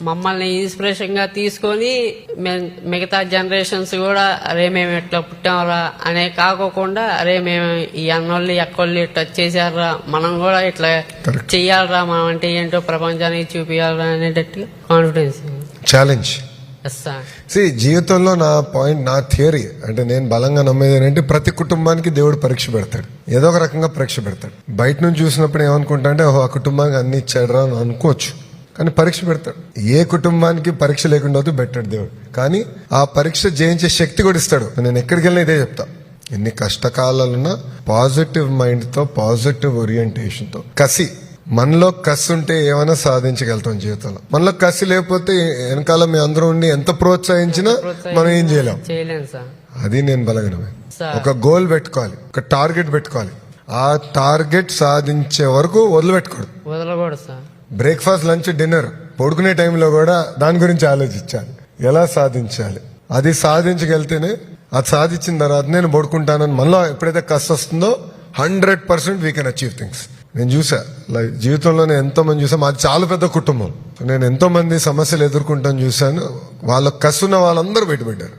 మమ్మల్ని ఇన్స్పిరేషన్ గా తీసుకొని మిగతా జనరేషన్స్ కూడా అరే మేము ఎట్లా పుట్టాంరా అనే కాకోకుండా అరే మేము ఈ అన్నోళ్ళు ఎక్కోళ్ళు ఇట్లా చేశారా మనం కూడా ఇట్లా చెయ్యాలరా మనం అంటే ఏంటో ప్రపంచానికి చూపించాలరా అనేటట్టు కాన్ఫిడెన్స్. ఛాలెంజ్. జీవితంలో నా పాయింట్, నా థియరీ అంటే నేను బలంగా నమ్మేది ఏంటంటే ప్రతి కుటుంబానికి దేవుడు పరీక్ష పెడతాడు, ఏదో ఒక రకంగా పరీక్ష పెడతాడు. బయట నుంచి చూసినప్పుడు ఏమనుకుంటా అంటే ఆ కుటుంబానికి అన్ని ఇచ్చాడు రా అని అనుకోవచ్చు, కానీ పరీక్ష పెడతాడు. ఏ కుటుంబానికి పరీక్ష లేకుండా అయితే పెట్టాడు దేవుడు, కానీ ఆ పరీక్ష జయించే శక్తి కూడా ఇస్తాడు. నేను ఎక్కడికి వెళ్ళినా ఇదే చెప్తా, ఎన్ని కష్టకాలాలున్నా పాజిటివ్ మైండ్ తో, పాజిటివ్ ఓరియంటేషన్ తో, కసి, మనలో కసి ఉంటే ఏమైనా సాధించగలుగుతాం జీవితంలో. మనలో కసి లేకపోతే వెనకాల మీ అందరూ ఉండి ఎంత ప్రోత్సహించినా మనం ఏం చేయలేం. అది నేను బలగనమే. ఒక గోల్ పెట్టుకోవాలి, ఒక టార్గెట్ పెట్టుకోవాలి, ఆ టార్గెట్ సాధించే వరకు వదలకూడదు సార్. బ్రేక్ఫాస్ట్, లంచ్, డిన్నర్, పడుకునే టైంలో కూడా దాని గురించి ఆలోచించాలి, ఎలా సాధించాలి. అది సాధించగలితేనే, అది సాధించిన తర్వాత నేను పడుకుంటానని మనలో ఎప్పుడైతే కసి వస్తుందో 100% వీ కెన్ అచీవ్ థింగ్స్. నేను చూసా జీవితంలో, నేను ఎంతో మంది చూసా. మాది చాలా పెద్ద కుటుంబం, నేను ఎంతో మంది సమస్యలు ఎదుర్కొంటాను చూశాను. వాళ్ళ కసున్న వాళ్ళందరూ బయటపడ్డారు.